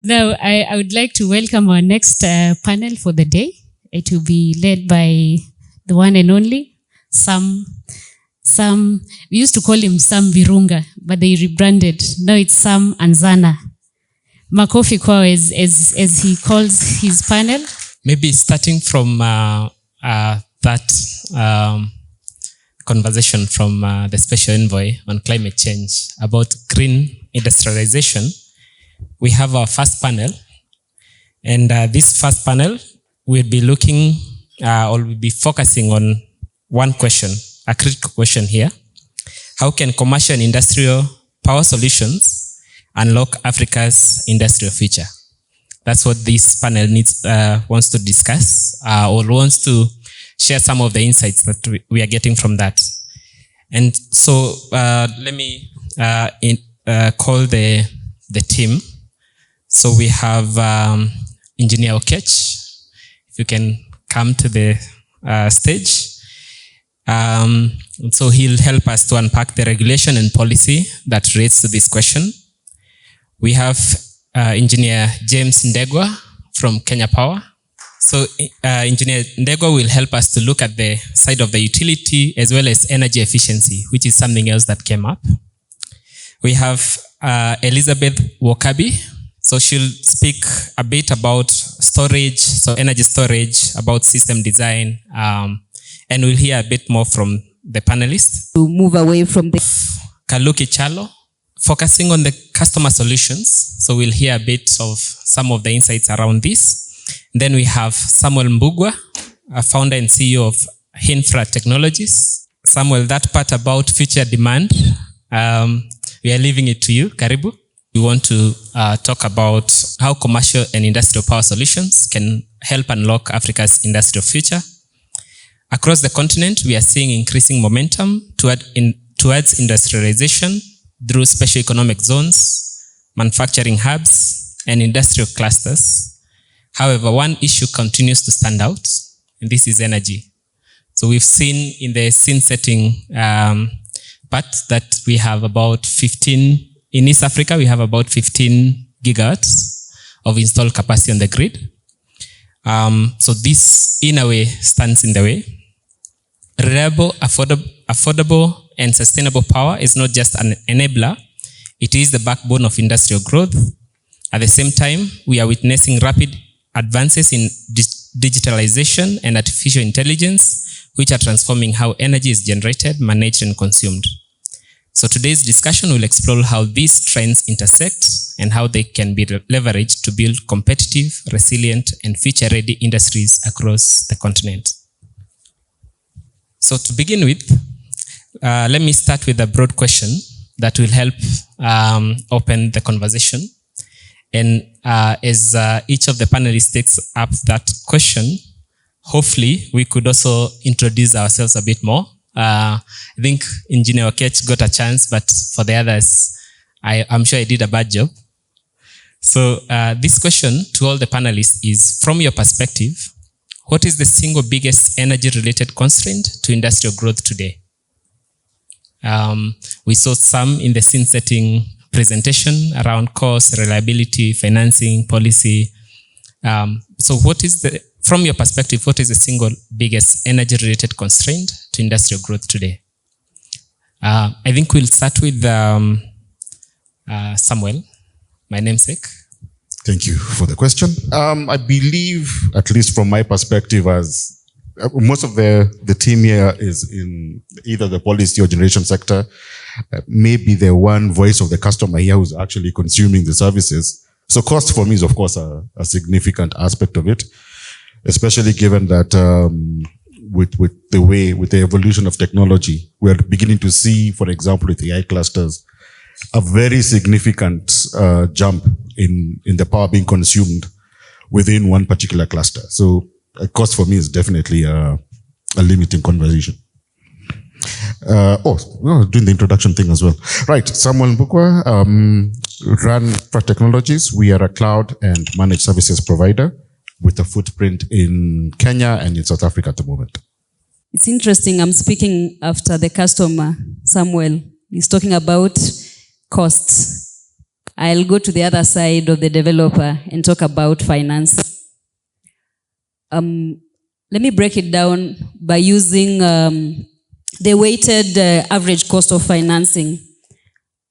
Now, I would like to welcome our next panel for the day. It will be led by the one and only Sam. We used to call him Sam Virunga, but they rebranded. Now it's Sam Anzana. Makofi kwao as he calls his panel. Maybe starting from that conversation from the Special Envoy on climate change about green industrialization, we have our first panel. And this first panel will be looking or will be focusing on one question, a critical question here. How can commercial and industrial power solutions unlock Africa's industrial future? That's what this panel wants to discuss or wants to share some of the insights that we are getting from that. And so let me call the team. So we have Engineer Oketch. If you can come to the stage. So he'll help us to unpack the regulation and policy that relates to this question. We have Engineer James NDEGWA from Kenya Power. So Engineer NDEGWA will help us to look at the side of the utility as well as energy efficiency, which is something else that came up. We have Elizabeth Wokabi. So she'll speak a bit about storage, so energy storage, about system design, and we'll hear a bit more from the panelists. To move away from the Kaluki Kyalo, focusing on the customer solutions. So we'll hear a bit of some of the insights around this. Then we have Samuel Mbugua, a founder and CEO of Hyfra Technologies. Samuel, that part about future demand, we are leaving it to you. Karibu. We want to talk about how commercial and industrial power solutions can help unlock Africa's industrial future. Across the continent, we are seeing increasing momentum towards industrialization through special economic zones, manufacturing hubs, and industrial clusters. However, one issue continues to stand out, and this is energy. So we've seen in the scene setting part that we have about 15, in East Africa, we have about 15 gigawatts of installed capacity on the grid. So this, in a way, stands in the way. Reliable, affordable, and sustainable power is not just an enabler, it is the backbone of industrial growth. At the same time, we are witnessing rapid advances in digitalization and artificial intelligence, which are transforming how energy is generated, managed, and consumed. So today's discussion will explore how these trends intersect and how they can be leveraged to build competitive, resilient, and future-ready industries across the continent. So to begin with, let me start with a broad question that will help open the conversation. And as each of the panelists takes up that question, hopefully we could also introduce ourselves a bit more. I think Engineer Oketch got a chance, but for the others, I'm sure I did a bad job. So this question to all the panelists is, from your perspective, what is the single biggest energy-related constraint to industrial growth today? We saw some in the scene setting presentation around cost, reliability, financing, policy. So what is from your perspective, what is the single biggest energy-related constraint to industrial growth today? I think we'll start with Samuel, my namesake. Thank you for the question. I believe, at least from my perspective, as most of the team here is in either the policy or generation sector, maybe the one voice of the customer here who's actually consuming the services. So cost for me is, of course, a significant aspect of it, especially given that with the evolution of technology, we are beginning to see, for example, with AI clusters, a very significant jump in the power being consumed within one particular cluster. So cost for me is definitely a limiting conversation. Doing the introduction thing as well. Right, Samuel Mbugua, run Hyfra Technologies. We are a cloud and managed services provider with a footprint in Kenya and in South Africa at the moment. It's interesting, I'm speaking after the customer, Samuel. He's talking about costs. I'll go to the other side of the developer and talk about finance. Let me break it down by using the weighted average cost of financing.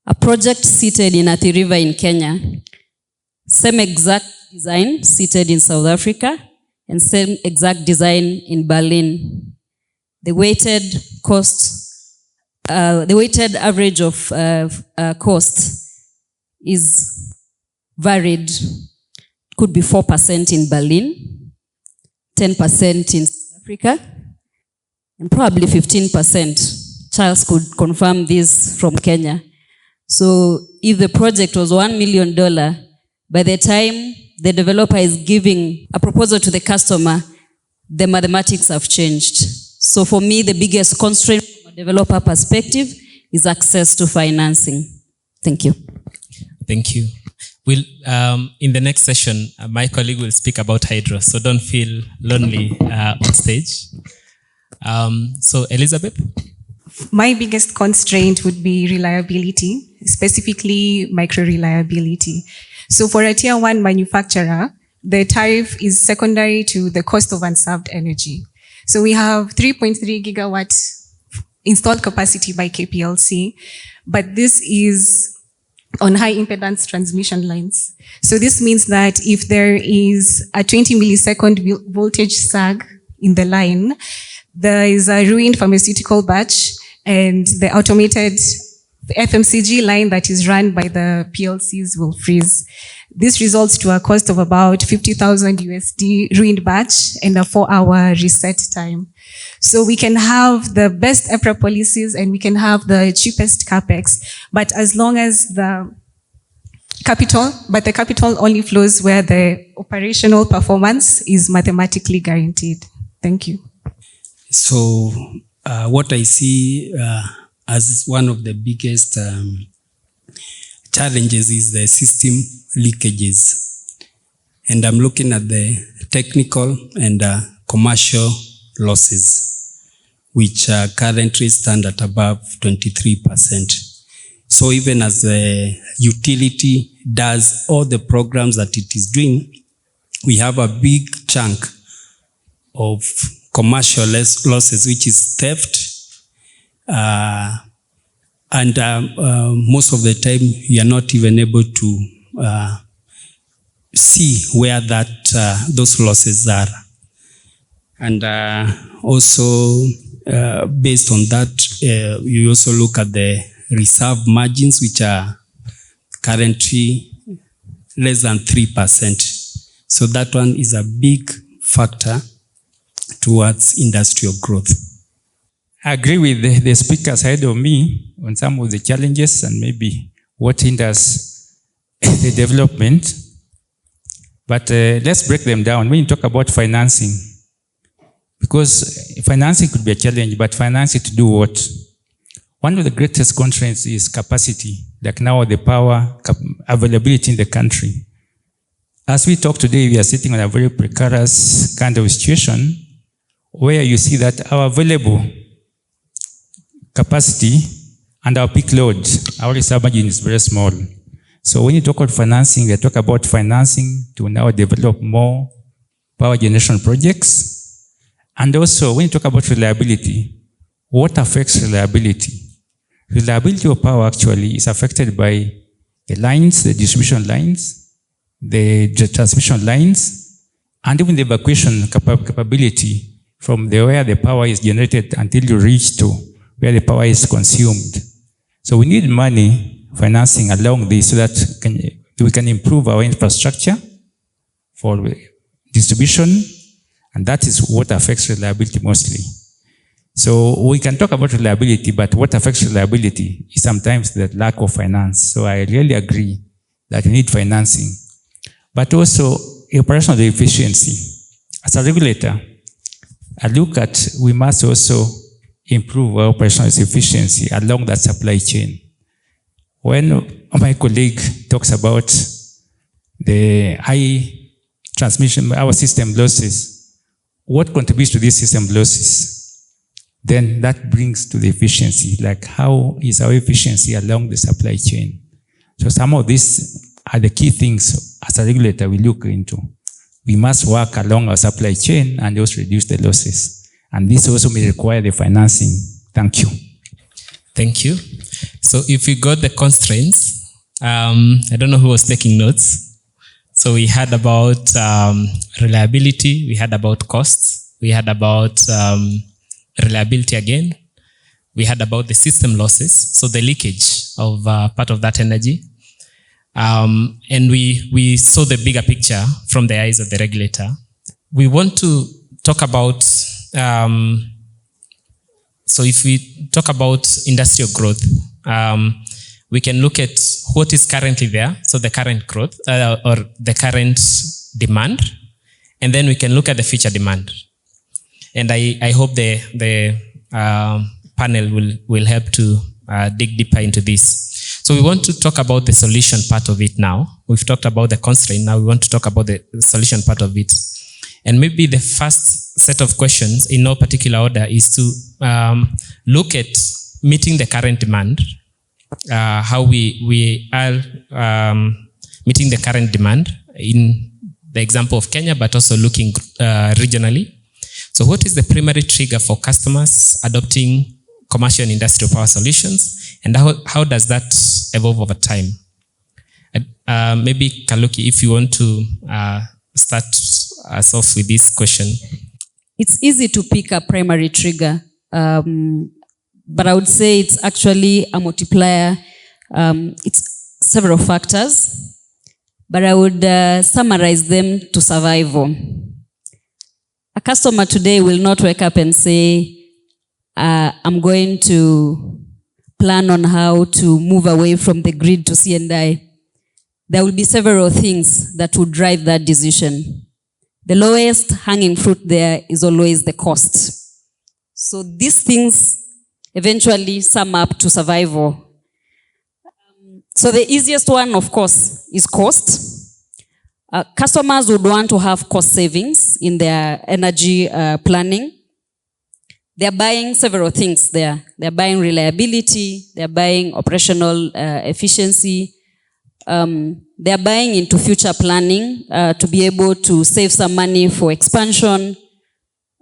A project seated in Athi River in Kenya, same exact design seated in South Africa, and same exact design in Berlin. The weighted average of cost is varied. Could be 4% in Berlin, 10% in South Africa, and probably 15%. Charles could confirm this from Kenya. So if the project was $1 million, by the time the developer is giving a proposal to the customer, the mathematics have changed. So for me, the biggest constraint from a developer perspective is access to financing. Thank you. Thank you. We'll, in the next session, my colleague will speak about hydro, so don't feel lonely on stage. So Elizabeth? My biggest constraint would be reliability, specifically micro-reliability. So for a tier 1 manufacturer, the tariff is secondary to the cost of unserved energy. So we have 3.3 gigawatts installed capacity by KPLC, but this is on high impedance transmission lines. So this means that if there is a 20 millisecond voltage sag in the line, there is a ruined pharmaceutical batch, and the automated FMCG line that is run by the PLCs will freeze. This results to a cost of about 50,000 USD ruined batch and a 4-hour reset time. So we can have the best EPRA policies and we can have the cheapest CapEx, but as long as the capital only flows where the operational performance is mathematically guaranteed. Thank you. So what I see as one of the biggest challenges is the system leakages. And I'm looking at the technical and commercial losses, which currently stand at above 23%. So even as the utility does all the programs that it is doing, we have a big chunk of commercial losses, which is theft. Most of the time, you are not even able to see where those losses are. And also, based on that, you also look at the reserve margins, which are currently less than 3%. So that one is a big factor towards industrial growth. I agree with the speakers ahead of me on some of the challenges and maybe what hinders the development. But let's break them down. When you talk about financing, because financing could be a challenge, but financing to do what? One of the greatest constraints is capacity, like now the power availability in the country. As we talk today, we are sitting on a very precarious kind of situation where you see that our available capacity and our peak load, our reserve margin is very small. So when you talk about financing, we talk about financing to now develop more power generation projects. And also when you talk about reliability, what affects reliability? Reliability of power actually is affected by the lines, the distribution lines, the transmission lines, and even the evacuation capability from where the power is generated until you reach to where the power is consumed. So we need money financing along this so that we can improve our infrastructure for distribution, and that is what affects reliability mostly. So we can talk about reliability, but what affects reliability is sometimes the lack of finance. So I really agree that we need financing, but also operational efficiency. As a regulator, I look at we must also improve our operational efficiency along that supply chain. When my colleague talks about the high transmission, our system losses, what contributes to these system losses? Then that brings to the efficiency, like how is our efficiency along the supply chain? So some of these are the key things as a regulator we look into. We must work along our supply chain and also reduce the losses. And this also may require the financing. Thank you. Thank you. So if we got the constraints, I don't know who was taking notes. So we had about reliability, we had about costs, we had about reliability again, we had about the system losses, so the leakage of part of that energy. And we saw the bigger picture from the eyes of the regulator. We want to talk about, so if we talk about industrial growth, we can look at what is currently there, so the current growth or the current demand, and then we can look at the future demand. And I hope the panel will help to dig deeper into this. So we want to talk about the solution part of it now. We've talked about the constraint, now we want to talk about the solution part of it. And maybe the first set of questions in no particular order is to look at meeting the current demand, how we are meeting the current demand in the example of Kenya, but also looking regionally. So what is the primary trigger for customers adopting commercial and industrial power solutions, and how does that evolve over time? Maybe Kaluki, if you want to start us off with this question. It's easy to pick a primary trigger, but I would say it's actually a multiplier. It's several factors, but I would summarize them to survival. A customer today will not wake up and say, I'm going to plan on how to move away from the grid to C&I. There will be several things that would drive that decision. The lowest hanging fruit there is always the cost. So these things eventually sum up to survival. So the easiest one, of course, is cost. Customers would want to have cost savings in their energy planning. They're buying several things there. They're buying reliability, they're buying operational efficiency, they're buying into future planning to be able to save some money for expansion.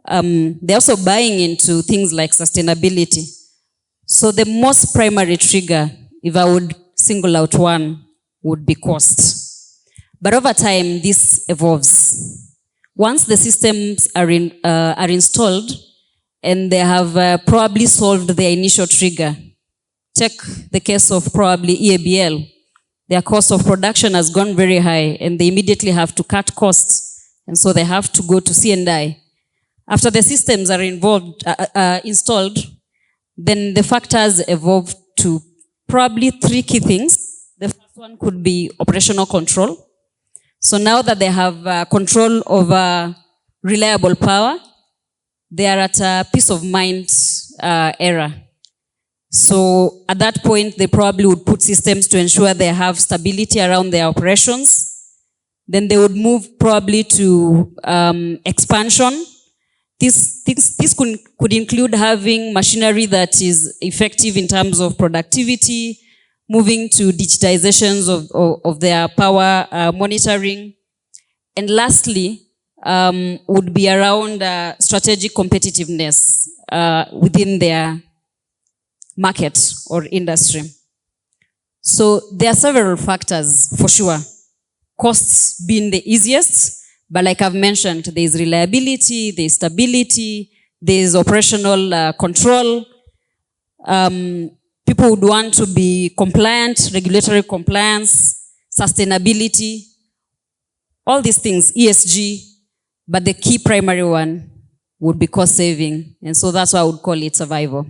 They're also buying into things like sustainability. So the most primary trigger, if I would single out one, would be cost. But over time, this evolves. Once the systems are installed, and they have probably solved their initial trigger. Check the case of probably EABL. Their cost of production has gone very high and they immediately have to cut costs. And so they have to go to C&I. After the systems are installed, then the factors evolve to probably three key things. The first one could be operational control. So now that they have control over reliable power, they are at a peace of mind era. So at that point, they probably would put systems to ensure they have stability around their operations. Then they would move probably to expansion. This could include having machinery that is effective in terms of productivity, moving to digitizations of their power monitoring. And lastly, would be around strategic competitiveness within their market or industry. So there are several factors for sure. Costs being the easiest, but like I've mentioned, there is reliability, there is stability, there is operational control. People would want to be compliant, regulatory compliance, sustainability, all these things, ESG. But the key primary one would be cost saving. And so that's why I would call it survival.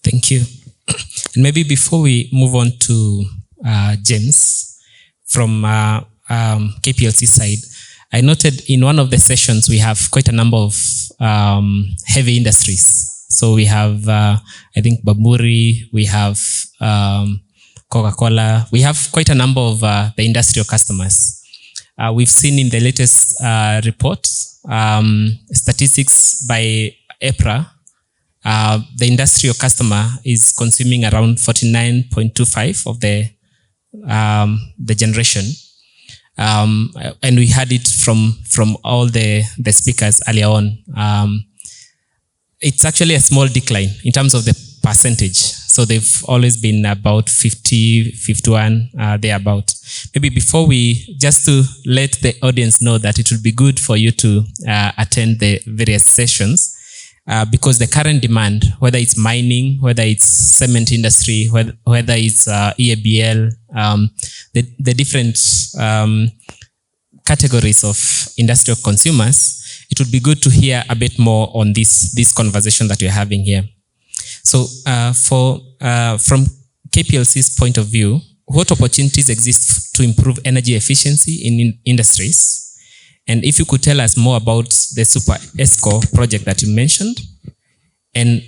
Thank you. And maybe before we move on to James from KPLC side, I noted in one of the sessions we have quite a number of heavy industries. So we have, I think, Baburi, we have Coca-Cola. We have quite a number of the industrial customers. We've seen in the latest report, statistics by EPRA, the industrial customer is consuming around 49.25 of the the generation. And we heard it from all the speakers earlier on. It's actually a small decline in terms of the percentage. So they've always been about 50, 51, thereabout. Maybe before just to let the audience know that it would be good for you to attend the various sessions, because the current demand, whether it's mining, whether it's cement industry, whether it's EABL, the different categories of industrial consumers, it would be good to hear a bit more on this conversation that we're having here. So from KPLC's point of view, what opportunities exist to improve energy efficiency in industries? And if you could tell us more about the Super ESCO project that you mentioned. And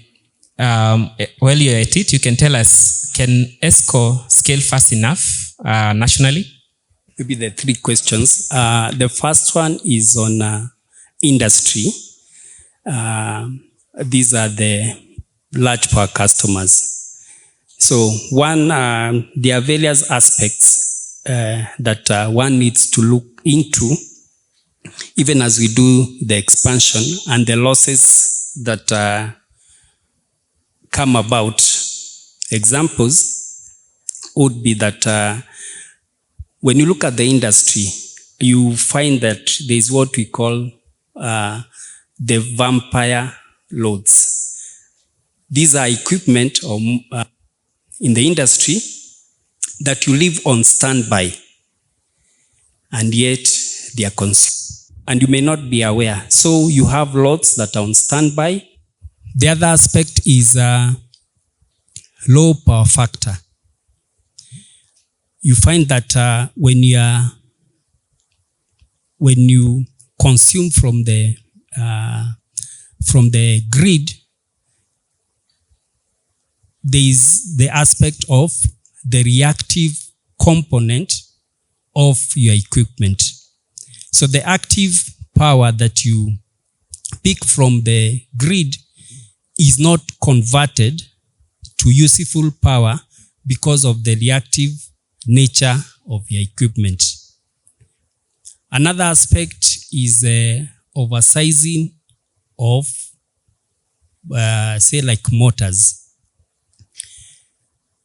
while you're at it, you can tell us, can ESCO scale fast enough nationally? Maybe the three questions. The first one is on industry. These are the large power customers. So one, there are various aspects that one needs to look into, even as we do the expansion and the losses that come about. Examples would be that when you look at the industry, you find that there is what we call the vampire loads. These are equipment in the industry that you leave on standby, and yet they are consumed, and you may not be aware. So you have loads that are on standby. The other aspect is low power factor. You find that when you consume from the grid, there is the aspect of the reactive component of your equipment. So the active power that you pick from the grid is not converted to useful power because of the reactive nature of your equipment. Another aspect is oversizing of, say, like motors.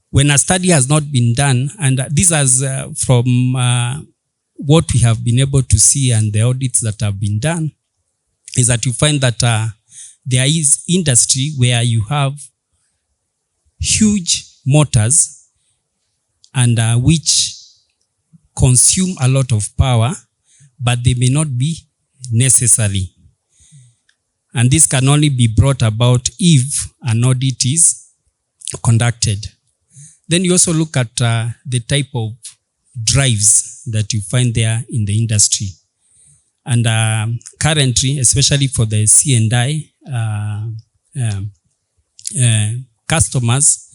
When a study has not been done, and this is from what we have been able to see and the audits that have been done, is that you find that there is industry where you have huge motors and which consume a lot of power, but they may not be necessary. And this can only be brought about if an audit is conducted. Then you also look at the type of drives that you find there in the industry. And currently, especially for the C&I customers,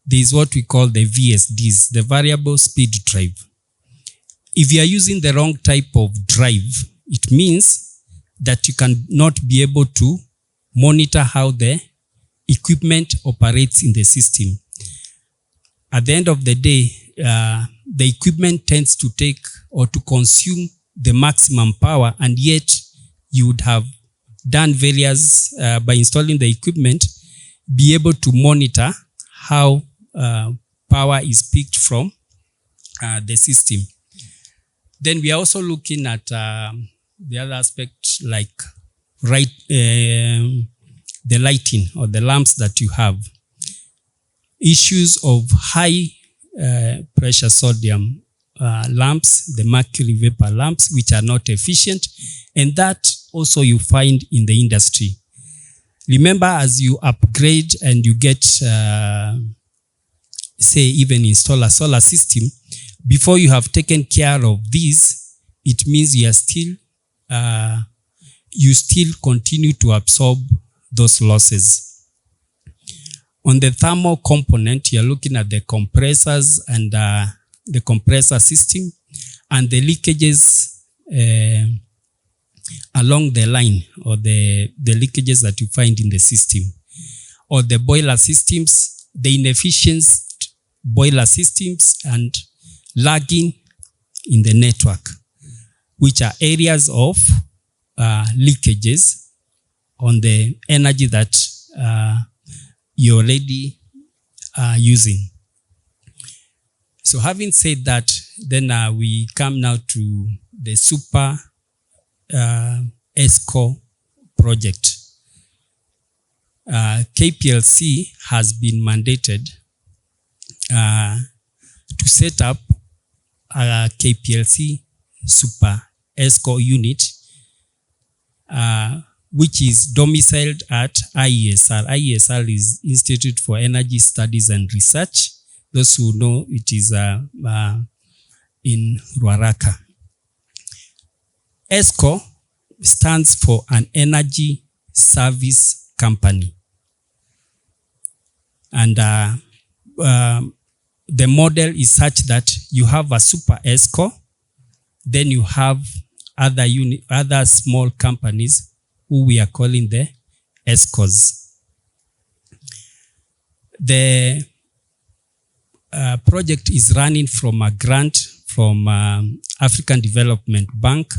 there is what we call the VSDs, the variable speed drive. If you are using the wrong type of drive, it means that you cannot be able to monitor how the equipment operates in the system. At the end of the day, the equipment tends to take or to consume the maximum power, and yet you would have done various, by installing the equipment, be able to monitor how power is picked from the system. Then we are also looking at the other aspect, like the lighting or the lamps that you have. Issues of high pressure sodium lamps, the mercury vapor lamps, which are not efficient, and that also you find in the industry. Remember, as you upgrade and you get, say, even install a solar system, before you have taken care of these, it means you are still, you still continue to absorb those losses. On the thermal component, you're looking at the compressors and the compressor system and the leakages along the line, or the leakages that you find in the system, or the boiler systems, the inefficient boiler systems, and lagging in the network, which are areas of leakages on the energy that you're already using. So having said that, then we come now to the super ESCO project. KPLC has been mandated to set up a KPLC super ESCO unit, which is domiciled at IESR. IESR is Institute for Energy Studies and Research. Those who know, it is in Ruaraka. ESCO stands for an energy service company. And the model is such that you have a super ESCO, then you have other small companies who we are calling the ESCOs. The project is running from a grant from African Development Bank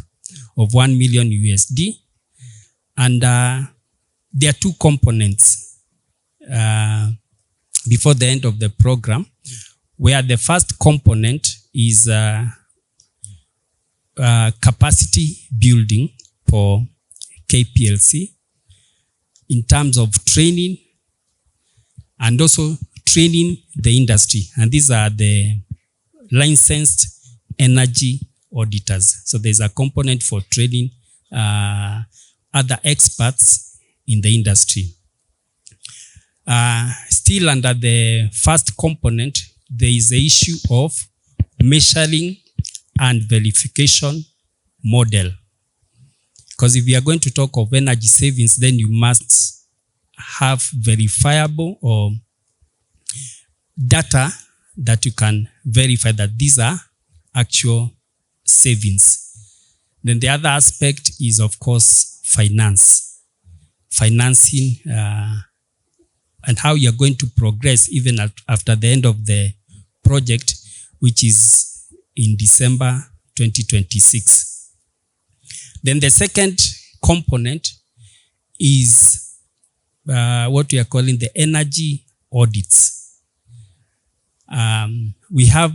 of $1 million USD. And there are two components before the end of the program, where the first component is capacity building for KPLC in terms of training and also training the industry. And these are the licensed energy auditors. So there's a component for training other experts in the industry. Still under the first component, there is the issue of measuring and verification model. Because if you are going to talk of energy savings, then you must have verifiable or data that you can verify that these are actual savings. Then the other aspect is, of course, financing, and how you're going to progress even after the end of the project, which is in December 2026. Then the second component is what we are calling the energy audits. We have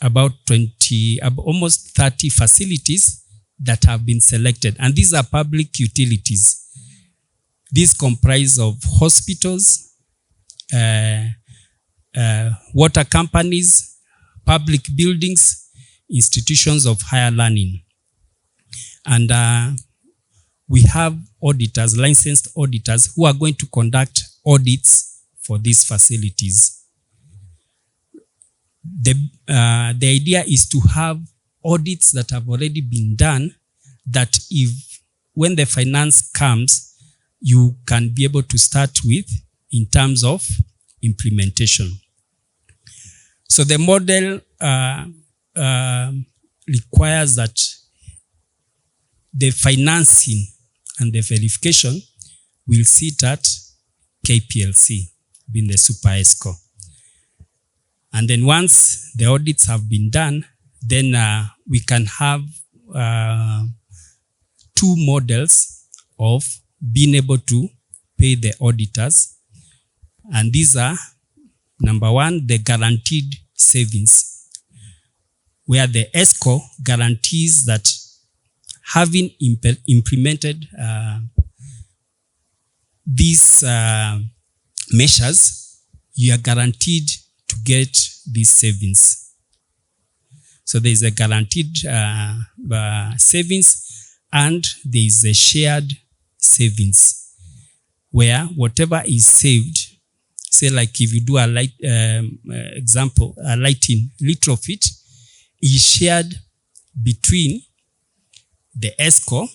about almost 30 facilities that have been selected, and these are public utilities. These comprise of hospitals, water companies, public buildings, institutions of higher learning. And we have auditors, licensed auditors, who are going to conduct audits for these facilities. The idea is to have audits that have already been done, that when the finance comes, you can be able to start with in terms of implementation. So the model requires that the financing and the verification will sit at KPLC, being the super ESCO. And then once the audits have been done, then we can have two models of being able to pay the auditors. And these are, number one, the guaranteed savings, where the ESCO guarantees that having implemented these measures, you are guaranteed to get these savings. So there is a guaranteed savings, and there is a shared savings, where whatever is saved, say like if you do a light example, a lighting retrofit, is shared between the ESCO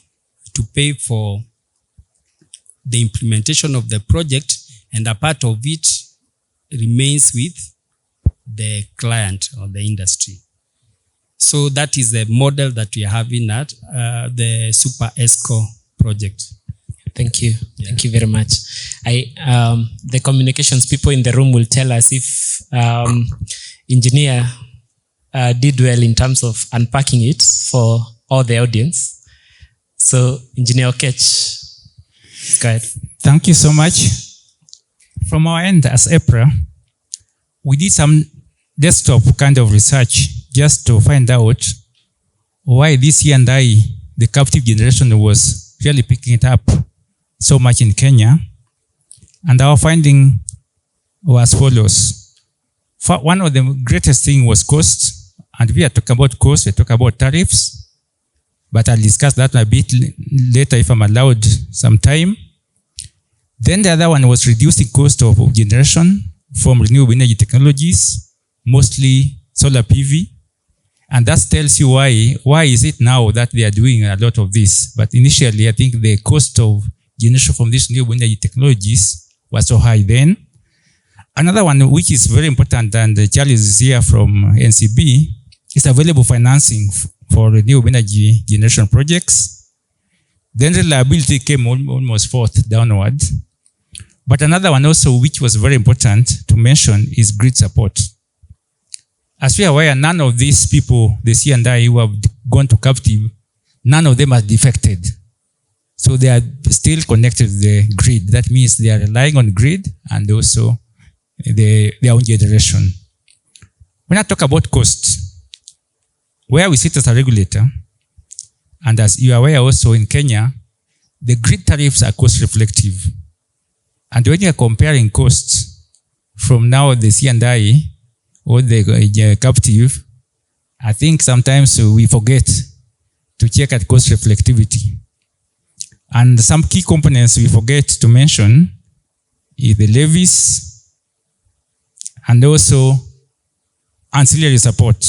to pay for the implementation of the project, and a part of it remains with the client or the industry. So that is the model that we are having at the Super ESCO project. Thank you. Thank you very much. The communications people in the room will tell us if engineer did well in terms of unpacking it for all the audience. So, Engineer Oketch, go ahead. Thank you so much. From our end as EPRA, we did some desktop kind of research just to find out why this year and the captive generation was really picking it up so much in Kenya. And our finding was as follows. One of the greatest thing was cost. And we are talking about cost, we are talking about tariffs. But I'll discuss that a bit later if I'm allowed some time. Then the other one was reducing cost of generation from renewable energy technologies, mostly solar PV. And that tells you why is it now that they are doing a lot of this. But initially, I think the cost of generation from these renewable energy technologies was so high then. Another one which is very important, and Charlie is here from NCB, is available financing for renewable energy generation projects. Then reliability came almost fourth downward. But another one also which was very important to mention is grid support. As we are aware, none of these people, the C&I who have gone to captive, none of them are defected. So they are still connected to the grid. That means they are relying on grid and also their own generation. When I talk about cost, where we sit as a regulator, and as you are aware also in Kenya, the grid tariffs are cost reflective. And when you are comparing costs from now the C&I or the captive, I think sometimes we forget to check at cost reflectivity. And some key components we forget to mention is the levies and also ancillary support.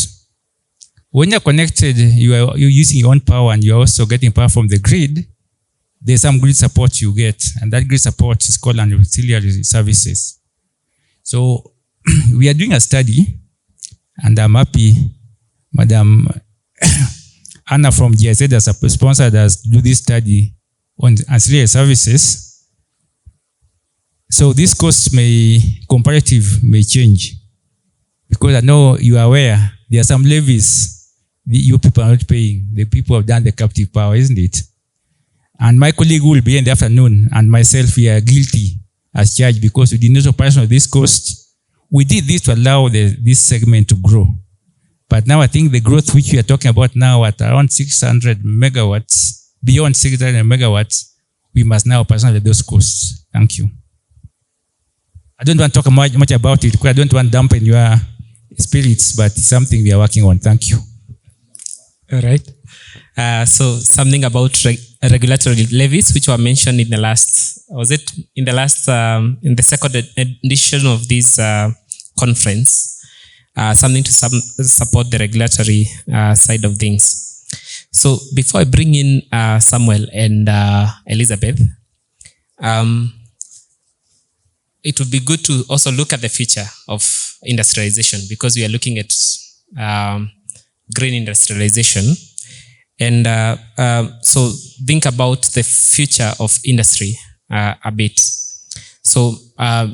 When you're connected, you're using your own power and you're also getting power from the grid, there's some grid support you get, and that grid support is called ancillary services. So we are doing a study, and I'm happy Madam Anna from GIZ has sponsored us to do this study on ancillary services. So this cost comparative may change, because I know you are aware there are some levies you people are not paying. The people have done the captive power, isn't it? And my colleague will be in the afternoon, and myself, we are guilty as charged because we did not operation of this cost. We did this to allow this segment to grow. But now I think the growth which we are talking about now at around 600 megawatts, beyond 600 megawatts, we must now operate those costs. Thank you. I don't want to talk much about it because I don't want to dampen your spirits, but it's something we are working on. Thank you. All right. So something about regulatory levies, which were mentioned in the last, in the second edition of this conference, something to support the regulatory side of things. So before I bring in Samuel and Elizabeth, it would be good to also look at the future of industrialization, because we are looking at green industrialization. And so think about the future of industry a bit. So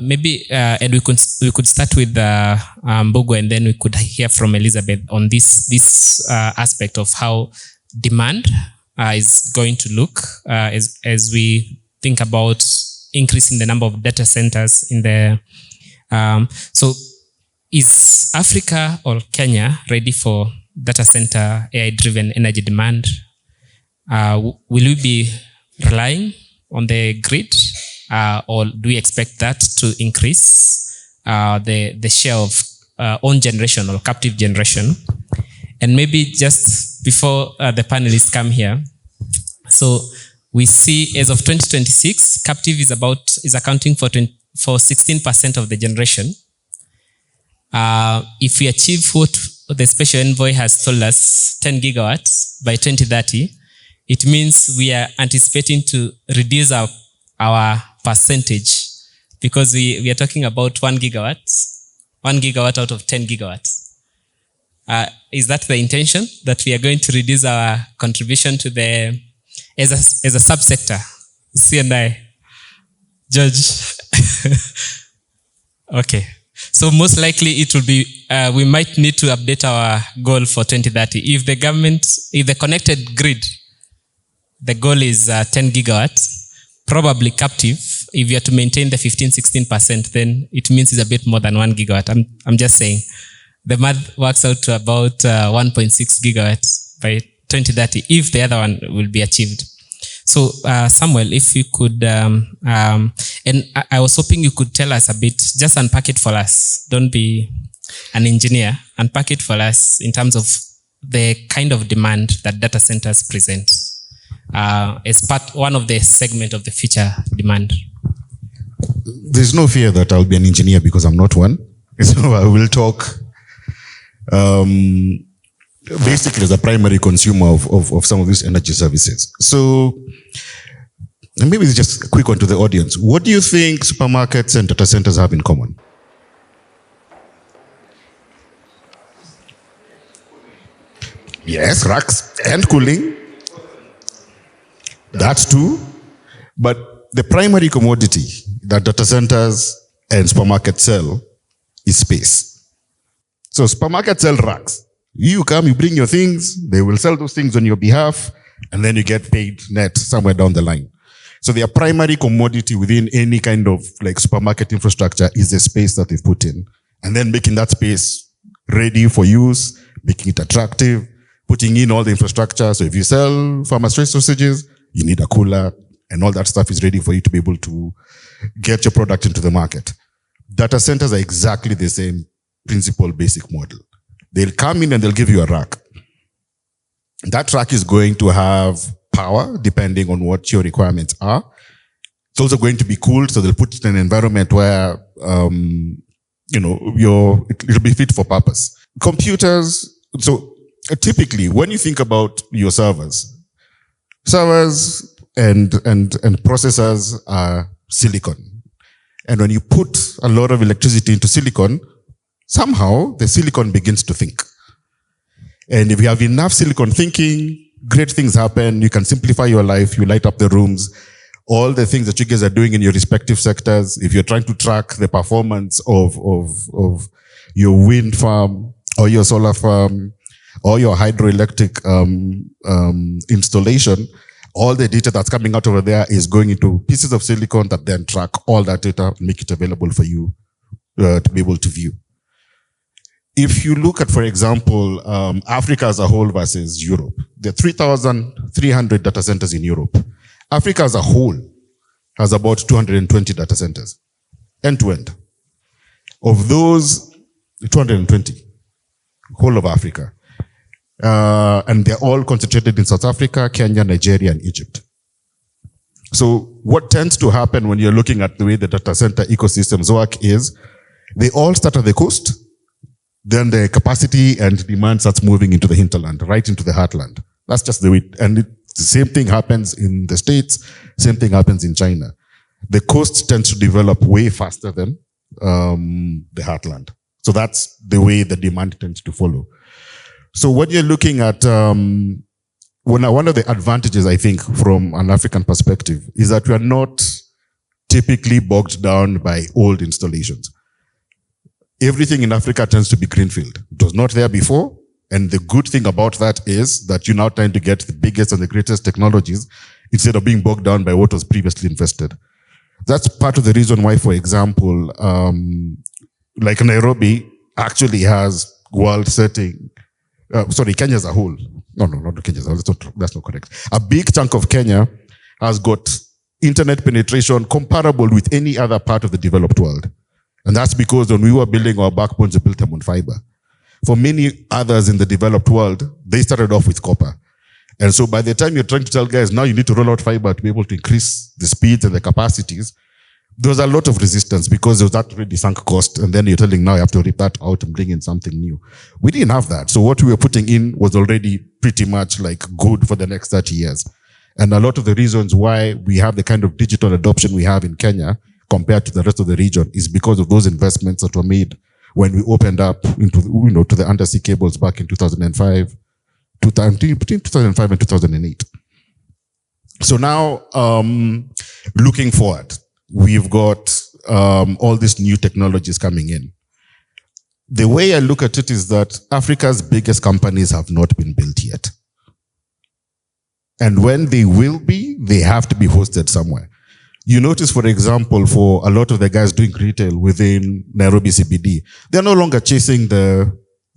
maybe, and we could start with Mbugua, and then we could hear from Elizabeth on this aspect of how demand is going to look as we think about increasing the number of data centers in the. So is Africa or Kenya ready for data center AI-driven energy demand? Will we be relying on the grid, or do we expect that to increase the share of own generation or captive generation? And maybe just before the panelists come here, so we see as of 2026, captive is accounting for 16% of the generation. If we achieve what the special envoy has told us, 10 gigawatts by 2030, it means we are anticipating to reduce our percentage, because we are talking about 1 gigawatt out of 10 gigawatts. Is that the intention, that we are going to reduce our contribution to the, as a subsector, C&I. George. Okay. So most likely it will be, we might need to update our goal for 2030. If the connected grid, the goal is 10 gigawatts, probably captive. If you are to maintain the 15-16%, then it means it's a bit more than 1 gigawatt. I'm just saying. The math works out to about 1.6 gigawatts by 2030, if the other one will be achieved. So, Samuel, if you could, and I was hoping you could tell us a bit, just unpack it for us. Don't be an engineer. Unpack it for us in terms of the kind of demand that data centers present as one of the segment of the future demand. There's no fear that I'll be an engineer because I'm not one. So I will talk basically as a primary consumer of some of these energy services. So maybe it's just a quick one to the audience. What do you think supermarkets and data centers have in common? Yes, racks and cooling. That's true. But the primary commodity that data centers and supermarkets sell is space. So supermarkets sell racks. You come, you bring your things, they will sell those things on your behalf, and then you get paid net somewhere down the line. So their primary commodity within any kind of like supermarket infrastructure is the space that they've put in. And then making that space ready for use, making it attractive, putting in all the infrastructure. So if you sell farmers' choice sausages, you need a cooler, and all that stuff is ready for you to be able to get your product into the market. Data centers are exactly the same principle, basic model. They'll come in and they'll give you a rack. That rack is going to have power depending on what your requirements are. It's also going to be cooled, so they'll put it in an environment where, it'll be fit for purpose. Computers, so typically when you think about your servers and processors are silicon. And when you put a lot of electricity into silicon, somehow the silicon begins to think. And if you have enough silicon thinking, great things happen. You can simplify your life. You light up the rooms. All the things that you guys are doing in your respective sectors. If you're trying to track the performance of your wind farm or your solar farm or your hydroelectric installation, all the data that's coming out over there is going into pieces of silicon that then track all that data and make it available for you to be able to view. If you look at, for example, Africa as a whole versus Europe, there are 3,300 data centers in Europe. Africa as a whole has about 220 data centers, end to end. Of those, 220, whole of Africa. And they're all concentrated in South Africa, Kenya, Nigeria, and Egypt. So what tends to happen when you're looking at the way the data center ecosystems work is they all start at the coast. Then the capacity and demand starts moving into the hinterland, right into the heartland. That's just the way, and the same thing happens in the States, same thing happens in China. The coast tends to develop way faster than the heartland. So that's the way the demand tends to follow. So when you're looking at, one of the advantages, I think, from an African perspective is that we are not typically bogged down by old installations. Everything in Africa tends to be greenfield. It was not there before. And the good thing about that is that you now tend to get the biggest and the greatest technologies instead of being bogged down by what was previously invested. That's part of the reason why, for example, like Nairobi actually has world setting, Kenya as a whole. No, not Kenya as a whole. That's not correct. A big chunk of Kenya has got internet penetration comparable with any other part of the developed world. And that's because when we were building our backbones, we built them on fiber. For many others in the developed world, they started off with copper. And so by the time you're trying to tell guys, now you need to roll out fiber to be able to increase the speeds and the capacities, there was a lot of resistance because there was that already sunk cost. And then you're telling now you have to rip that out and bring in something new. We didn't have that. So what we were putting in was already pretty much like good for the next 30 years. And a lot of the reasons why we have the kind of digital adoption we have in Kenya compared to the rest of the region is because of those investments that were made when we opened up into, to the undersea cables back in 2005, between 2005 and 2008. So now, looking forward, we've got all these new technologies coming in. The way I look at it is that Africa's biggest companies have not been built yet. And when they will be, they have to be hosted somewhere. You notice, for example, for a lot of the guys doing retail within Nairobi CBD, they're no longer chasing the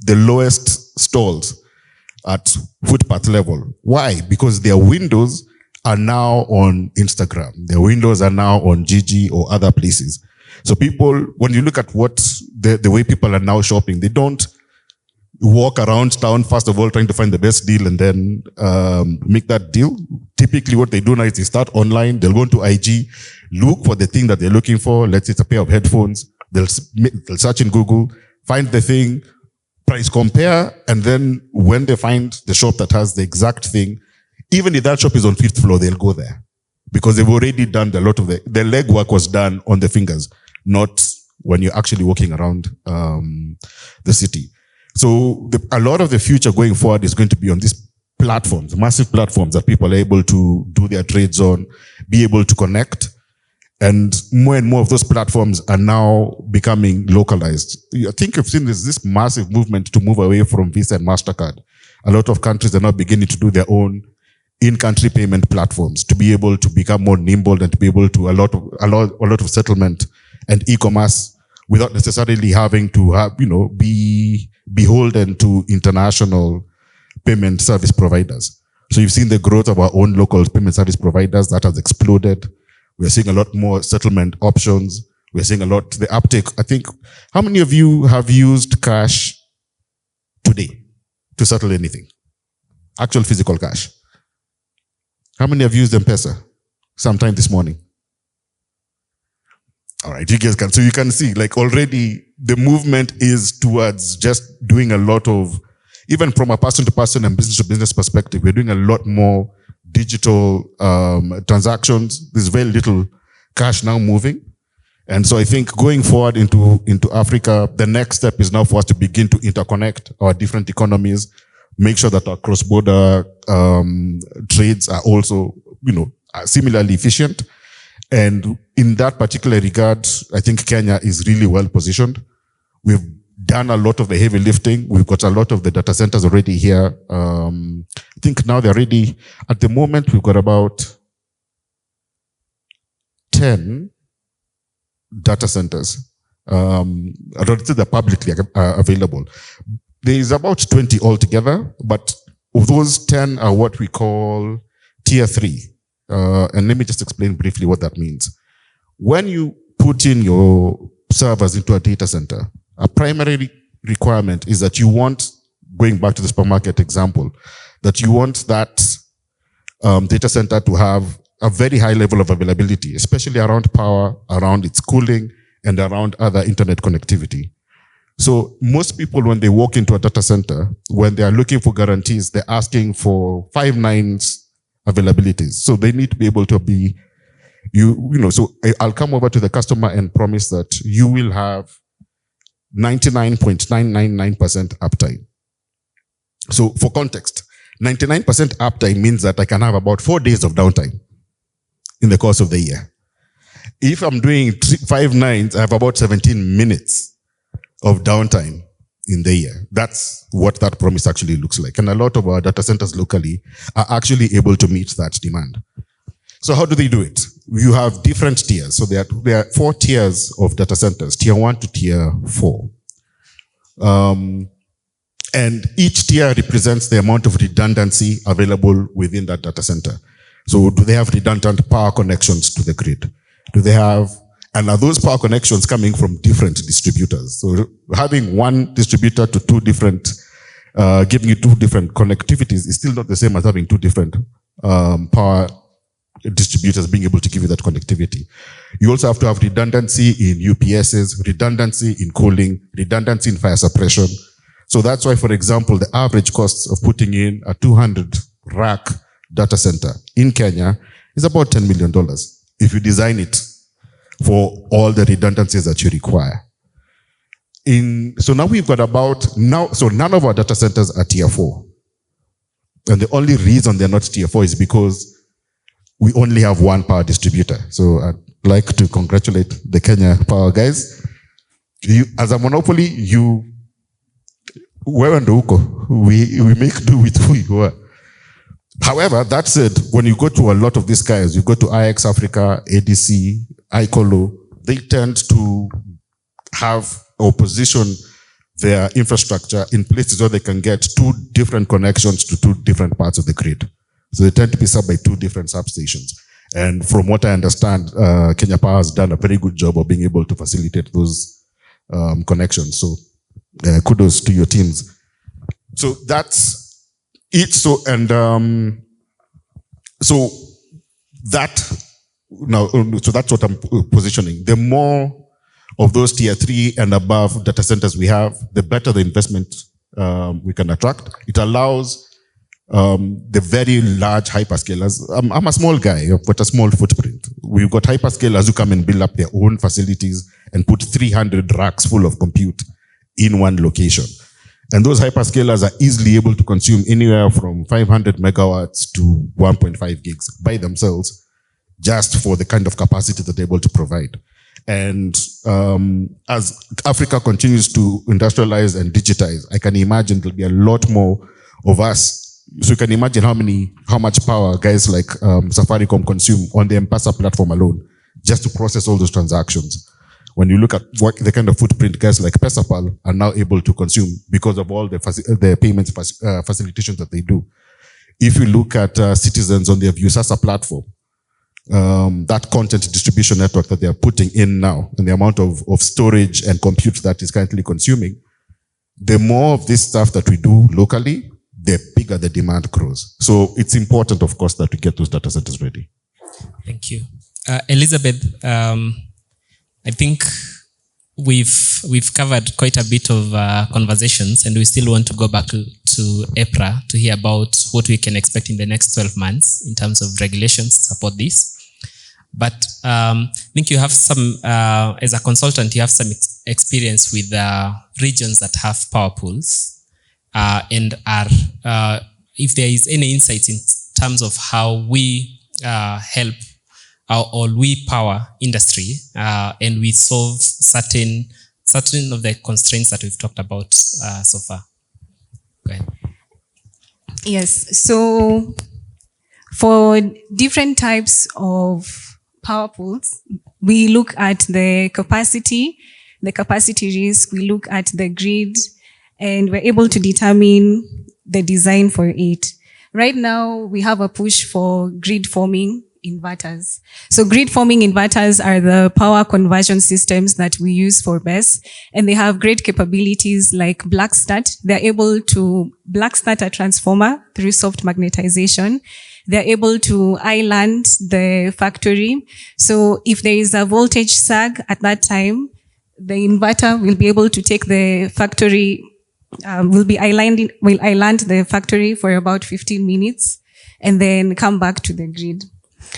lowest stalls at footpath level. Why? Because their windows are now on Instagram. Their windows are now on Gigi or other places. So people, when you look at what the way people are now shopping, they don't walk around town, first of all, trying to find the best deal and then make that deal. Typically what they do now is they start online, they'll go into IG, look for the thing that they're looking for. Let's say it's a pair of headphones. They'll search in Google, find the thing, price compare, and then when they find the shop that has the exact thing, even if that shop is on 5th floor, they'll go there. Because they've already done a lot of the legwork was done on the fingers, not when you're actually walking around the city. So a lot of the future going forward is going to be on these platforms, massive platforms that people are able to do their trades on, be able to connect. And more of those platforms are now becoming localized. I think you've seen this massive movement to move away from Visa and MasterCard. A lot of countries are now beginning to do their own in-country payment platforms to be able to become more nimble and to be able to a lot of settlement and e-commerce without necessarily having to have, be beholden to international payment service providers. So you've seen the growth of our own local payment service providers that has exploded. We're seeing a lot more settlement options. We're seeing a lot, the uptake. I think, how many of you have used cash today to settle anything? Actual physical cash. How many have used M-Pesa sometime this morning? All right, you guys can, so you can see, like already the movement is towards just doing a lot of, even from a person to person and business to business perspective, we're doing a lot more digital transactions. There's very little cash now moving. And so I think going forward into Africa, the next step is now for us to begin to interconnect our different economies, make sure that our cross-border trades are also, similarly efficient. And in that particular regard, I think Kenya is really well positioned. We've done a lot of the heavy lifting. We've got a lot of the data centers already here. I think now they're ready. At the moment, we've got about 10 data centers. I don't think they're publicly available. There is about 20 altogether, but of those 10 are what we call tier 3. And let me just explain briefly what that means. When you put in your servers into a data center, a primary requirement is that you want, going back to the supermarket example, that you want that data center to have a very high level of availability, especially around power, around its cooling, and around other internet connectivity. So most people, when they walk into a data center, when they are looking for guarantees, they're asking for 5 nines availabilities. So they need to be able to be, so I'll come over to the customer and promise that you will have 99.999% uptime. So for context, 99% uptime means that I can have about 4 days of downtime in the course of the year. If I'm doing 5 nines, I have about 17 minutes of downtime in the year. That's what that promise actually looks like. And a lot of our data centers locally are actually able to meet that demand. So how do they do it? You have different tiers. So there are 4 tiers of data centers, tier 1 to tier 4. And each tier represents the amount of redundancy available within that data center. So do they have redundant power connections to the grid? Do they have, and are those power connections coming from different distributors? So having one distributor to 2 different, giving you 2 different connectivities is still not the same as having 2 different power distributors being able to give you that connectivity. You also have to have redundancy in UPSs, redundancy in cooling, redundancy in fire suppression. So that's why, for example, the average cost of putting in a 200 rack data center in Kenya is about $10 million if you design it for all the redundancies that you require. So now we've got so none of our data centers are tier 4. And the only reason they're not tier 4 is because we only have one power distributor. So I'd like to congratulate the Kenya Power guys. You, as a monopoly, we make do with who you are. However, that said, when you go to a lot of these guys, you go to IX Africa, ADC, ICOLO, they tend to have or position their infrastructure in places where they can get two different connections to two different parts of the grid. So they tend to be served by two different substations. And from what I understand, Kenya Power has done a very good job of being able to facilitate those connections. So kudos to your teams. So that's it. So, and so that's what I'm positioning. The more of those tier 3 and above data centers we have, the better the investment we can attract. It allows the very large hyperscalers. I'm a small guy, I've got a small footprint. We've got hyperscalers who come and build up their own facilities and put 300 racks full of compute in one location. And those hyperscalers are easily able to consume anywhere from 500 megawatts to 1.5 gigs by themselves, just for the kind of capacity that they're able to provide. And as Africa continues to industrialize and digitize, I can imagine there'll be a lot more of us. So you can imagine how much power guys like Safaricom consume on the M-Pesa platform alone, just to process all those transactions. When you look at what the kind of footprint guys like Pesapal are now able to consume because of all the payments facilitations that they do. If you look at citizens on their Viusasa platform, that content distribution network that they are putting in now, and the amount of storage and compute that is currently consuming, the more of this stuff that we do locally, the bigger the demand grows. So it's important, of course, that we get those data centers ready. Thank you. Elizabeth, I think we've covered quite a bit of conversations, and we still want to go back to EPRA to hear about what we can expect in the next 12 months in terms of regulations to support this. But I think you have some, as a consultant, you have some experience with regions that have power pools and are, if there is any insights in terms of how we help or we power industry and we solve certain of the constraints that we've talked about so far. Go ahead. Yes, so for different types of power pools, we look at the capacity risk, we look at the grid, and we're able to determine the design for it. Right now, we have a push for grid forming inverters. So grid forming inverters are the power conversion systems that we use for BESS, and they have great capabilities like black start. They're able to black start a transformer through soft magnetization. They're able to island the factory. So if there is a voltage sag at that time, the inverter will be able to take the factory, will island the factory for about 15 minutes and then come back to the grid.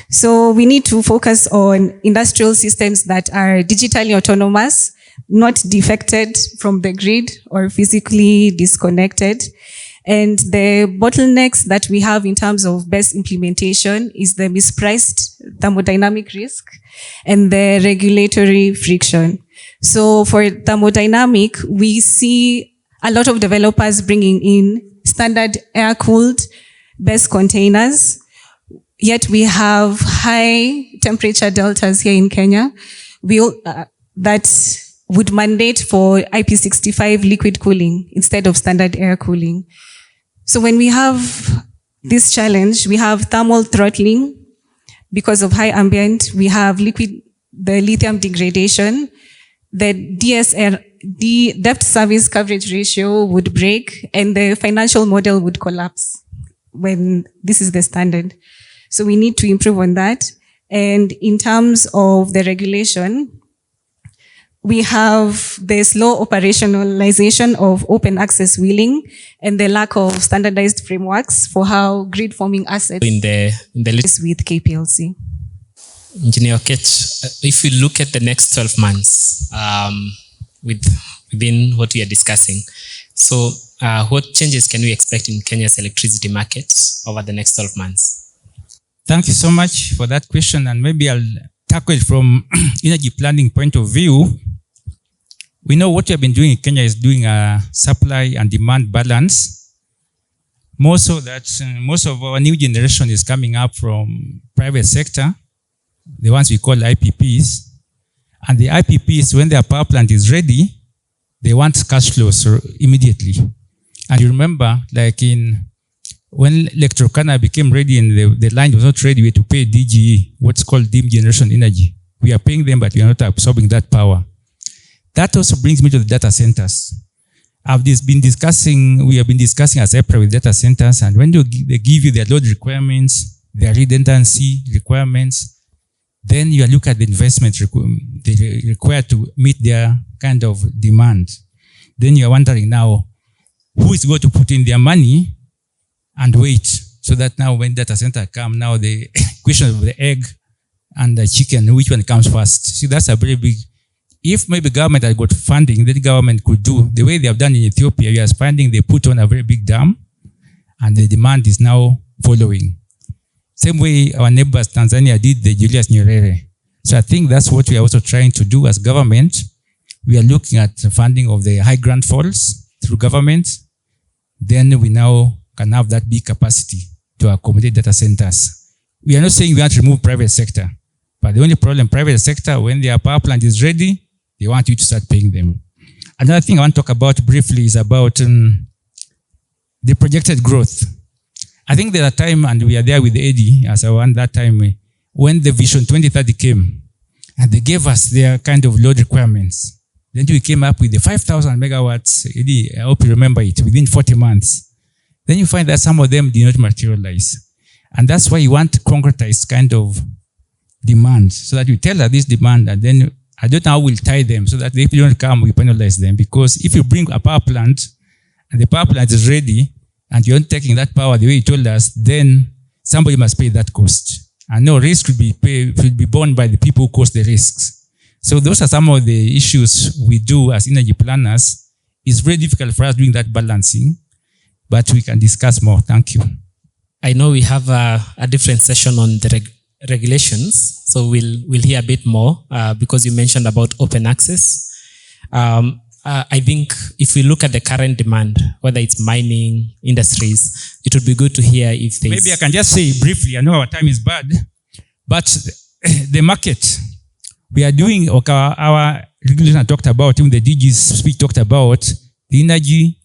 So we need to focus on industrial systems that are digitally autonomous, not defected from the grid or physically disconnected. And the bottlenecks that we have in terms of BESS implementation is the mispriced thermodynamic risk and the regulatory friction. So for thermodynamic, we see a lot of developers bringing in standard air-cooled BESS containers. Yet we have high temperature deltas here in Kenya that would mandate for IP65 liquid cooling instead of standard air cooling. So when we have this challenge, we have thermal throttling because of high ambient, we have the lithium degradation, the debt service coverage ratio would break, and the financial model would collapse when this is the standard. So we need to improve on that. And in terms of the regulation, we have the slow operationalization of open access wheeling and the lack of standardized frameworks for how grid forming assets in the list with KPLC. Engineer Oketch, if we look at the next 12 months within what we are discussing, so what changes can we expect in Kenya's electricity market over the next 12 months? Thank you so much for that question, and maybe I'll tackle it from energy planning point of view. We know what we have been doing in Kenya is doing a supply and demand balance. Most of our new generation is coming up from private sector, the ones we call IPPs. And the IPPs, when their power plant is ready, they want cash flows immediately. And you remember, like when Lake Turkana became ready and the line was not ready, we had to pay DGE, what's called dim generation energy. We are paying them, but we are not absorbing that power. That also brings me to the data centers. We have been discussing as EPRA with data centers, and when they give you their load requirements, their redundancy requirements, then you look at the investment they require to meet their kind of demand. Then you are wondering now, who is going to put in their money and wait, so that now when data center come, now the question of the egg and the chicken, which one comes first? See, that's a very big. If maybe government had got funding, the government could do the way they have done in Ethiopia. You are finding they put on a very big dam, and the demand is now following. Same way our neighbors Tanzania did the Julius Nyerere. So I think that's what we are also trying to do as government. We are looking at the funding of the high grant falls through government. Then we now can have that big capacity to accommodate data centers. We are not saying we want to remove private sector, but the only problem, private sector, when their power plant is ready, they want you to start paying them. Another thing I want to talk about briefly is about the projected growth. I think there are time, and we are there with Eddie as I want that time, when the Vision 2030 came, and they gave us their kind of load requirements. Then we came up with the 5,000 megawatts. Eddie, I hope you remember it, within 40 months. Then you find that some of them did not materialize. And that's why you want concretized kind of demand, so that you tell her this demand, and then I don't know how we'll tie them, so that if they don't come, we penalize them. Because if you bring a power plant, and the power plant is ready, and you're not taking that power the way you told us, then somebody must pay that cost. And no risk will be borne by the people who cause the risks. So those are some of the issues we do as energy planners. It's very difficult for us doing that balancing, but we can discuss more. Thank you. I know we have a different session on the regulations, so we'll hear a bit more because you mentioned about open access. I think if we look at the current demand, whether it's mining, industries, it would be good to hear if there's... Maybe I can just say briefly, I know our time is bad, but the market, we are doing, our regulation talked about, even the DG's speech talked about, the energy,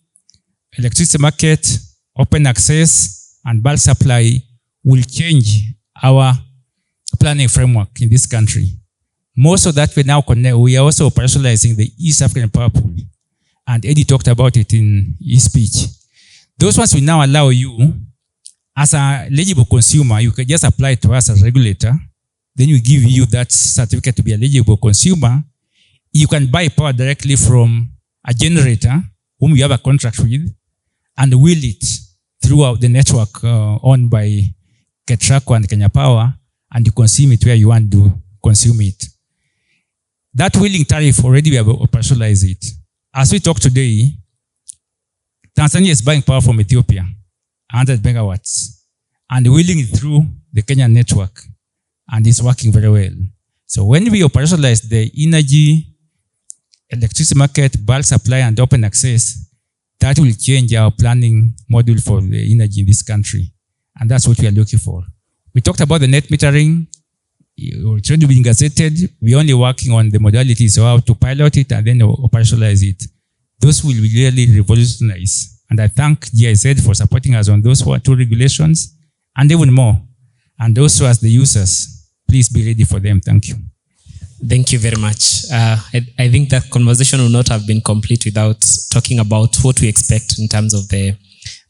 electricity market, open access, and bulk supply will change our planning framework in this country. Most of that we now connect. We are also operationalizing the East African Power Pool. And Eddie talked about it in his speech. Those ones will now allow you, as an eligible consumer, you can just apply to us as a regulator. Then we give you that certificate to be eligible consumer. You can buy power directly from a generator whom you have a contract with and wheel it throughout the network owned by Ketraco and Kenya Power, and you consume it where you want to consume it. That wheeling tariff already we have operationalized it. As we talk today, Tanzania is buying power from Ethiopia, 100 megawatts, and wheeling it through the Kenyan network, and it's working very well. So when we operationalize the energy, electricity market, bulk supply, and open access, that will change our planning model for the energy in this country. And that's what we are looking for. We talked about the net metering. It's already being gazetted. We're only working on the modalities of how to pilot it and then operationalize it. Those will really revolutionize. And I thank GIZ for supporting us on those two regulations and even more. And also as the users, please be ready for them. Thank you. Thank you very much. I think that conversation would not have been complete without talking about what we expect in terms of the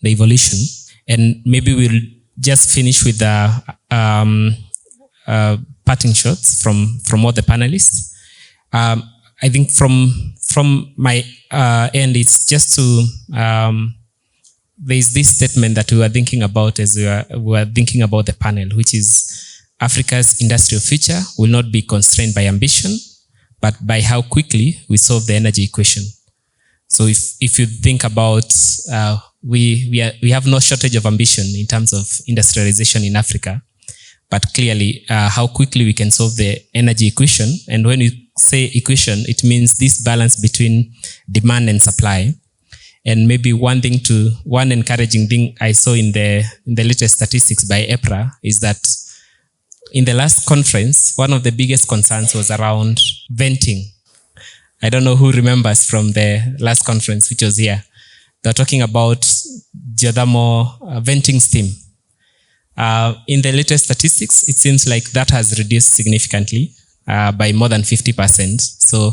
evolution. And maybe we'll just finish with the parting shots from all the panelists. I think from my end, it's just to there's this statement that we were thinking about as we were thinking about the panel, which is Africa's industrial future will not be constrained by ambition, but by how quickly we solve the energy equation. So if you think about we have no shortage of ambition in terms of industrialization in Africa. but clearly how quickly we can solve the energy equation. And when we say equation, it means this balance between demand and supply. And maybe one encouraging thing I saw in the latest statistics by EPRA is that in the last conference, one of the biggest concerns was around venting. I don't know who remembers from the last conference, which was here. They're talking about geothermal venting steam. In the latest statistics, it seems like that has reduced significantly by more than 50%. So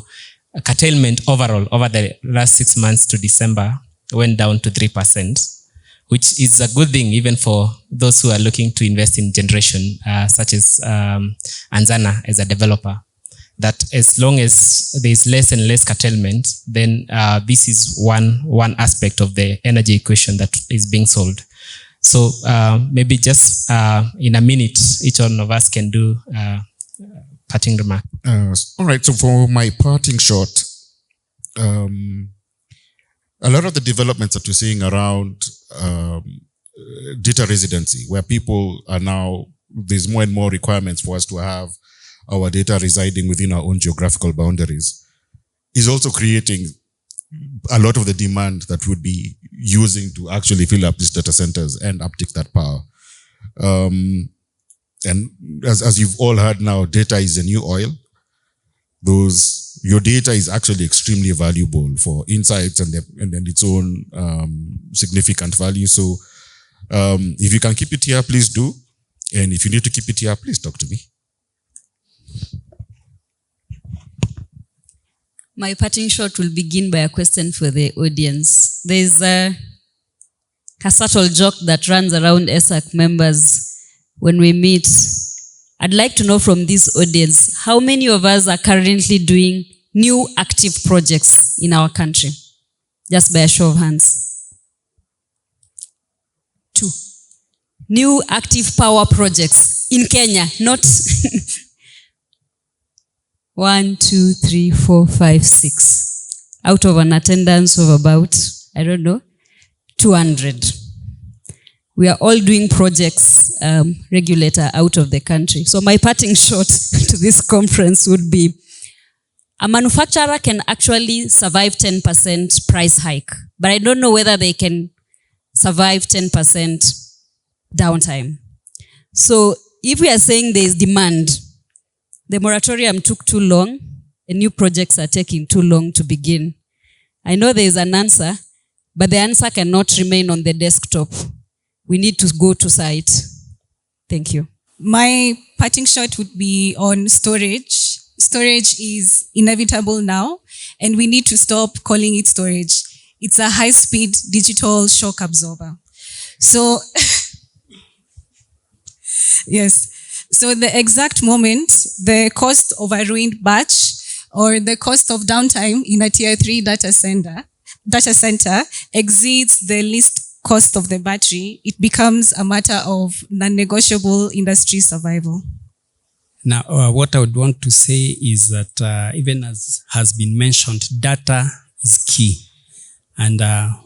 curtailment overall over the last 6 months to December went down to 3%, which is a good thing even for those who are looking to invest in generation, such as Anzana as a developer. That as long as there is less and less curtailment, then this is one aspect of the energy equation that is being solved. So maybe just in a minute, each one of us can do parting remark. All right, so for my parting shot, a lot of the developments that we're seeing around data residency, where people are now, there's more and more requirements for us to have our data residing within our own geographical boundaries, is also creating a lot of the demand that would be using to actually fill up these data centers and uptake that power. And as you've all heard now, data is a new oil. Your data is actually extremely valuable for insights and its own significant value. So if you can keep it here, please do. And if you need to keep it here, please talk to me. My parting shot will begin by a question for the audience. There's a subtle joke that runs around ESAC members when we meet. I'd like to know from this audience, how many of us are currently doing new active projects in our country? Just by a show of hands. 2. New active power projects in Kenya, not 1, 2, 3, 4, 5, 6. Out of an attendance of about, 200. We are all doing projects, regulator, out of the country. So my parting shot to this conference would be, a manufacturer can actually survive 10% price hike, but I don't know whether they can survive 10% downtime. So if we are saying there is demand, the moratorium took too long, and new projects are taking too long to begin. I know there is an answer, but the answer cannot remain on the desktop. We need to go to site. Thank you. My parting shot would be on storage. Storage is inevitable now, and we need to stop calling it storage. It's a high-speed digital shock absorber. So, yes. So the exact moment the cost of a ruined batch or the cost of downtime in a tier 3 data center exceeds the least cost of the battery, it becomes a matter of non-negotiable industry survival. Now, what I would want to say is that even as has been mentioned, data is key. And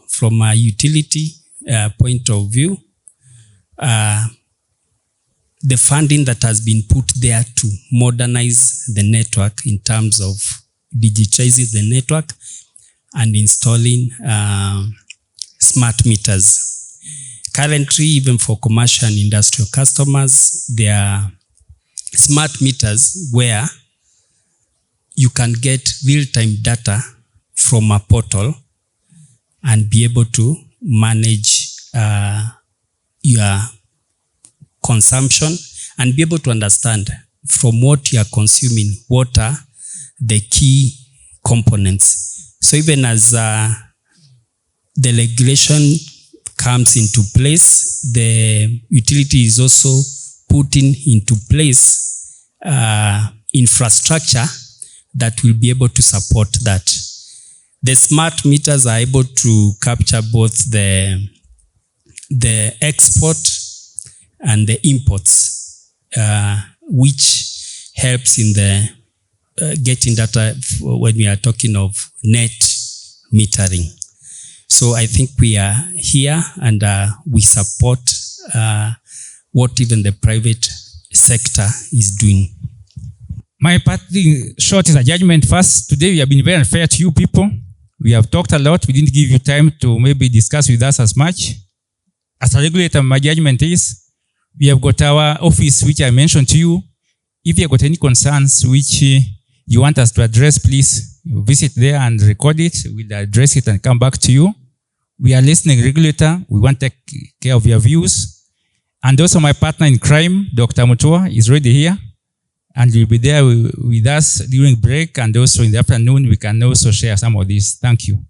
from a utility point of view, the funding that has been put there to modernize the network in terms of digitizing the network and installing smart meters. Currently, even for commercial and industrial customers, there are smart meters where you can get real-time data from a portal and be able to manage your consumption and be able to understand from what you are consuming, what are the key components. So even as the regulation comes into place, the utility is also putting into place infrastructure that will be able to support that. The smart meters are able to capture both the export and the imports, which helps in the getting data when we are talking of net metering. So I think we are here and we support what even the private sector is doing. My parting shot is a judgment first. Today we have been very unfair to you people. We have talked a lot. We didn't give you time to maybe discuss with us as much. As a regulator, my judgment is we have got our office, which I mentioned to you. If you have got any concerns which you want us to address, please visit there and record it. We'll address it and come back to you. We are listening regulator. We want to take care of your views. And also my partner in crime, Dr. Mutua, is already here. And you'll be there with us during break, and also in the afternoon, we can also share some of this. Thank you.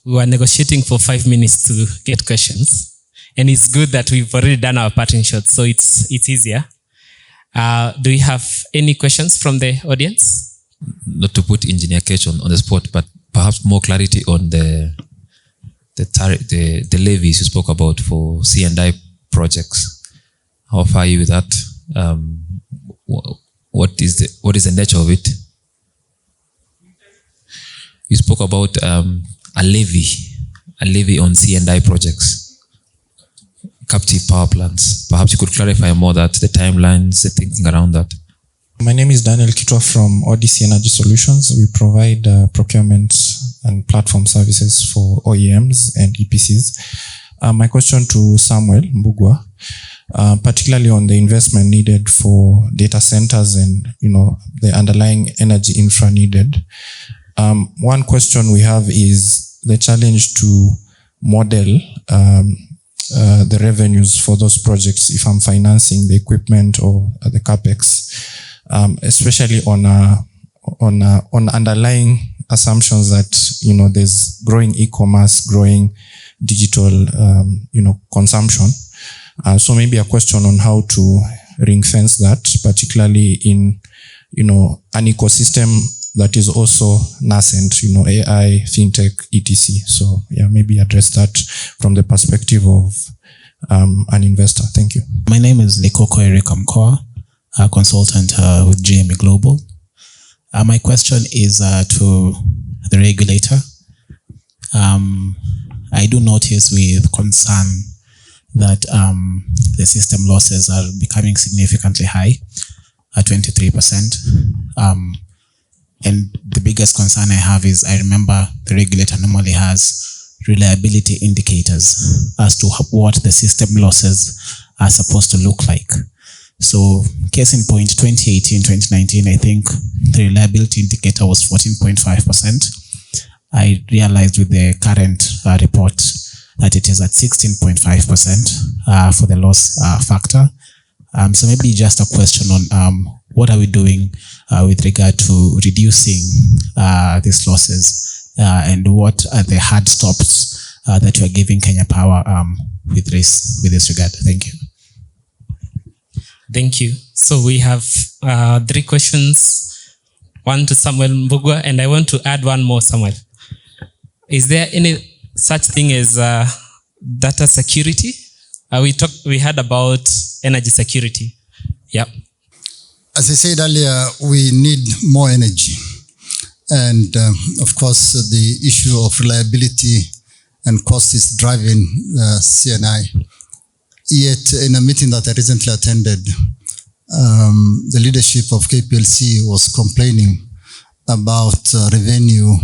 We were negotiating for 5 minutes to get questions. And it's good that we've already done our parting shots, so it's easier. Do we have any questions from the audience? Not to put Engineer Ketch on the spot, but perhaps more clarity on the levies you spoke about for C&I projects. How far are you with that? What is the nature of it? You spoke about a levy on C&I projects, captive power plants. Perhaps you could clarify more that the timelines, the thinking around that. My name is Daniel Kitwa from Odyssey Energy Solutions. We provide procurement and platform services for OEMs and EPCs. My question to Samuel Mbugua, particularly on the investment needed for data centers and the underlying energy infra needed. One question we have is the challenge to model the revenues for those projects if I'm financing the equipment or the capex, especially on underlying assumptions that there's growing e-commerce, growing digital consumption. So maybe a question on how to ring fence that, particularly in an ecosystem that is also nascent, AI, fintech, etc. So yeah, maybe address that from the perspective of an investor. Thank you. My name is Lekoko Eric Amkoa, a consultant with GME Global. My question is to the regulator. I do notice with concern that the system losses are becoming significantly high at 23%. And the biggest concern I have is I remember the regulator normally has reliability indicators as to what the system losses are supposed to look like. So case in point, 2018, 2019, I think the reliability indicator was 14.5%. I realized with the current report that it is at 16.5% for the loss factor. So maybe just a question on what are we doing with regard to reducing these losses and what are the hard stops that you are giving Kenya Power with this regard? Thank you. Thank you. So we have 3 questions. One to Samuel Mbugua, and I want to add one more, Samuel. Is there any such thing as data security? We heard about energy security. Yeah. As I said earlier, we need more energy. And of course, the issue of reliability and cost is driving C&I. Yet, in a meeting that I recently attended, the leadership of KPLC was complaining about revenue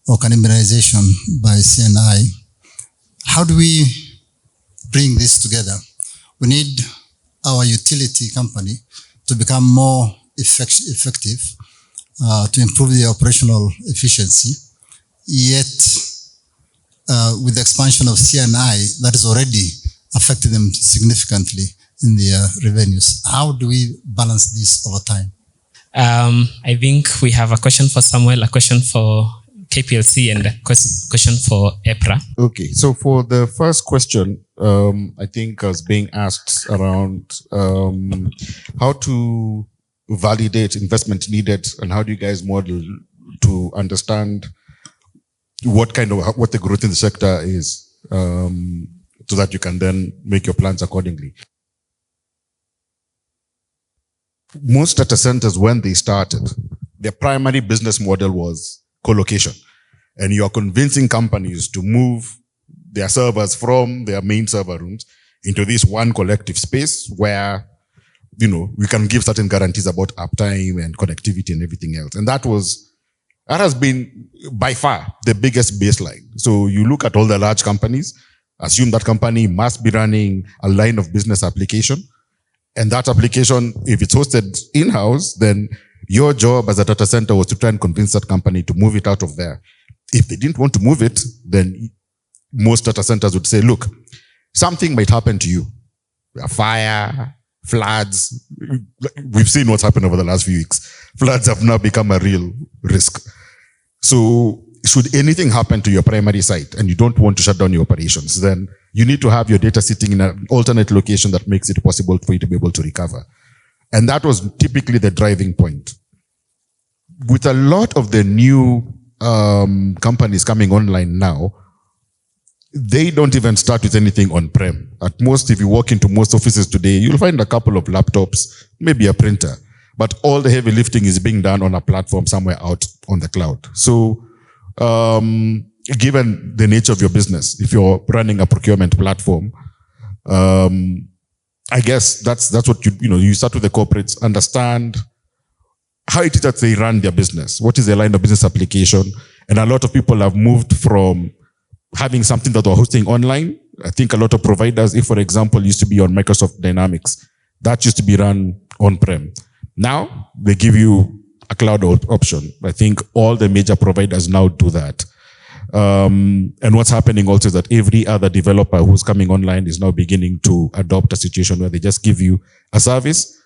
or cannibalization by C&I. How do we bring this together? We need our utility company to become more effective, to improve the operational efficiency. Yet, with the expansion of C&I, that is already affected them significantly in their revenues. How do we balance this over time? I think we have a question for Samuel, a question for KPLC, and a question for EPRA. Okay, so for the first question, I think I was being asked around how to validate investment needed and how do you guys model to understand what the growth in the sector is, so that you can then make your plans accordingly. Most data centers, when they started, their primary business model was co-location. And you are convincing companies to move their servers from their main server rooms into this one collective space where we can give certain guarantees about uptime and connectivity and everything else. And that has been by far the biggest baseline. So you look at all the large companies, assume that company must be running a line of business application. And that application, if it's hosted in-house, then your job as a data center was to try and convince that company to move it out of there. If they didn't want to move it, then most data centers would say, look, something might happen to you. A fire, floods. We've seen what's happened over the last few weeks. Floods have now become a real risk. So should anything happen to your primary site and you don't want to shut down your operations, then you need to have your data sitting in an alternate location that makes it possible for you to be able to recover. And that was typically the driving point. With a lot of the new companies coming online now, they don't even start with anything on-prem. At most, if you walk into most offices today, you'll find a couple of laptops, maybe a printer, but all the heavy lifting is being done on a platform somewhere out on the cloud. So, given the nature of your business, if you're running a procurement platform, I guess that's what you start with the corporates, understand how it is that they run their business. What is their line of business application? And a lot of people have moved from having something that they're hosting online. I think a lot of providers, if for example, used to be on Microsoft Dynamics, that used to be run on-prem. Now they give you a cloud option. I think all the major providers now do that. And what's happening also is that every other developer who's coming online is now beginning to adopt a situation where they just give you a service.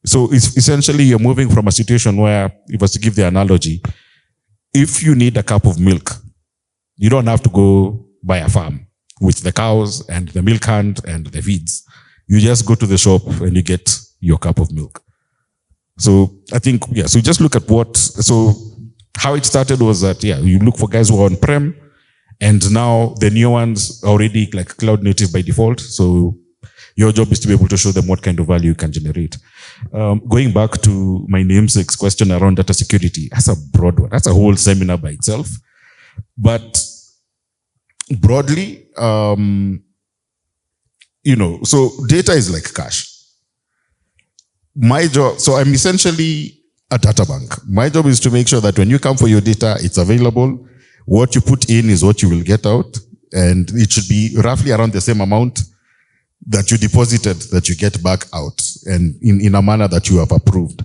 So it's essentially you're moving from a situation where, if I was to give the analogy, if you need a cup of milk, you don't have to go buy a farm with the cows and the milk hand and the feeds. You just go to the shop and you get your cup of milk. So I think, so just look at how it started was that, you look for guys who are on-prem, and now the new ones are already like cloud native by default. So your job is to be able to show them what kind of value you can generate. Going back to my namesake's question around data security, that's a broad one. That's a whole seminar by itself. But broadly, so data is like cash. My job, so I'm essentially a data bank. My job is to make sure that when you come for your data, it's available. What you put in is what you will get out. And it should be roughly around the same amount that you deposited that you get back out, and in a manner that you have approved.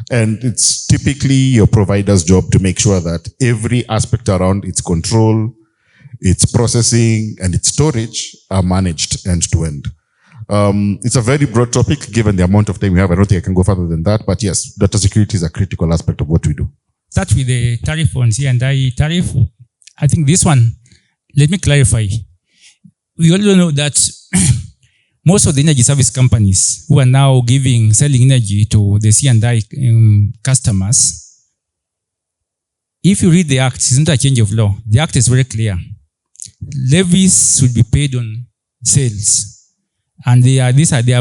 And it's typically your provider's job to make sure that every aspect around its control, its processing, and its storage are managed end to end. It's a very broad topic given the amount of time we have. I don't think I can go further than that, but yes, data security is a critical aspect of what we do. Start with the tariff on C&I tariff. I think this one, let me clarify. We all know that most of the energy service companies who are now selling energy to the C&I customers, if you read the act, it's not a change of law. The act is very clear. Levies should be paid on sales. And they are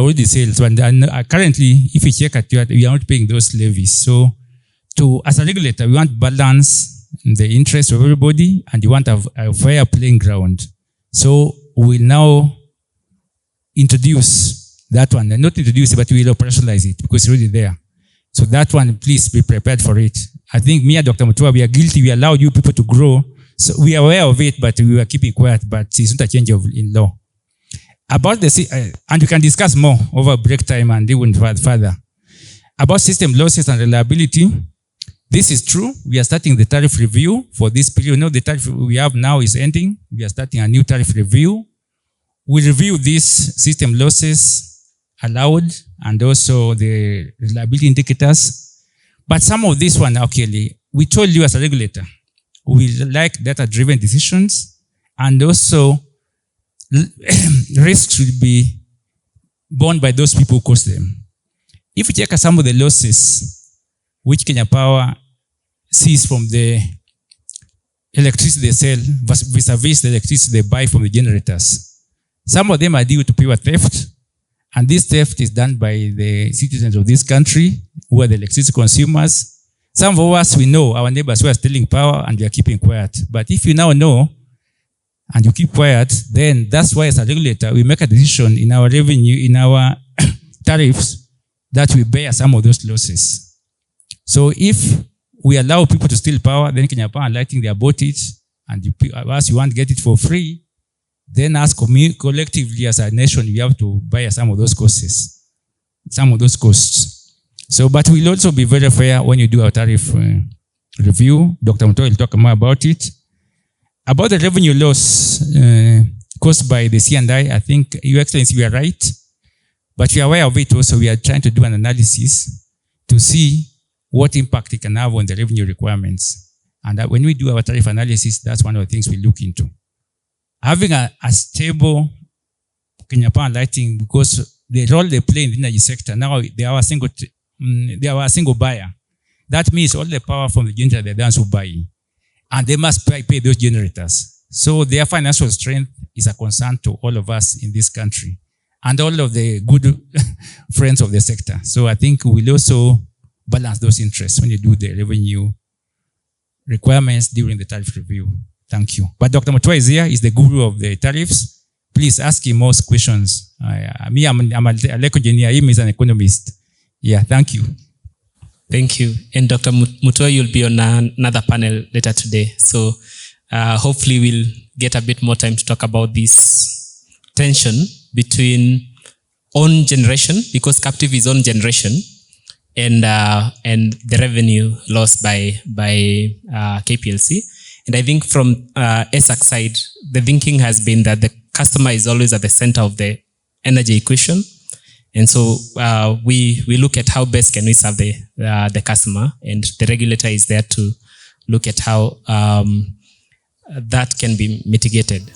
already sales. And currently, if you check at you, we are not paying those levies. So as a regulator, we want balance in the interest of everybody, and you want a fair playing ground. So we will now introduce that one. And not introduce it, but we will operationalize it because it's already there. So that one, please be prepared for it. I think me and Dr. Mutua, we are guilty. We allow you people to grow. So we are aware of it, but we were keeping quiet. But it's not a change in law. About and we can discuss more over break time and even further. About system losses and reliability, this is true. We are starting the tariff review for this period. The tariff we have now is ending. We are starting a new tariff review. We review these system losses allowed and also the reliability indicators. But some of this one, okay, we told you as a regulator, we like data-driven decisions, and also risks should be borne by those people who cause them. If you check some of the losses which Kenya Power sees from the electricity they sell vis-a-vis the electricity they buy from the generators, some of them are due to pure theft, and this theft is done by the citizens of this country who are the electricity consumers. Some of us, we know our neighbors who are stealing power and we are keeping quiet. But if you now know and you keep quiet, then that's why as a regulator, we make a decision in our revenue, in our tariffs, that we bear some of those losses. So if we allow people to steal power, then Kenya Power and Lighting, they bought it, and as you want to get it for free, then us collectively as a nation, we have to bear some of those costs. So, but we'll also be very fair when you do our tariff review. Dr. Mutua will talk more about it. About the revenue loss caused by the C&I think, Your Excellency, you are right. But we are aware of it also. We are trying to do an analysis to see what impact it can have on the revenue requirements. And that when we do our tariff analysis, that's one of the things we look into. Having a stable Kenya Power and Lighting, because the role they play in the energy sector, now they are a single buyer. That means all the power from the generator, they're the ones who buy. And they must pay those generators. So their financial strength is a concern to all of us in this country and all of the good friends of the sector. So I think we'll also balance those interests when you do the revenue requirements during the tariff review. Thank you. But Dr. Mutua is here, he's the guru of the tariffs. Please ask him most questions. I'm an electrical engineer, he is an economist. Yeah, thank you. Thank you. And Dr. Mutua, you'll be on another panel later today. So hopefully we'll get a bit more time to talk about this tension between own generation, because captive is own generation, and the revenue lost by KPLC. And I think from ESAC side, the thinking has been that the customer is always at the center of the energy equation. And so we look at how best can we serve the customer, and the regulator is there to look at how that can be mitigated.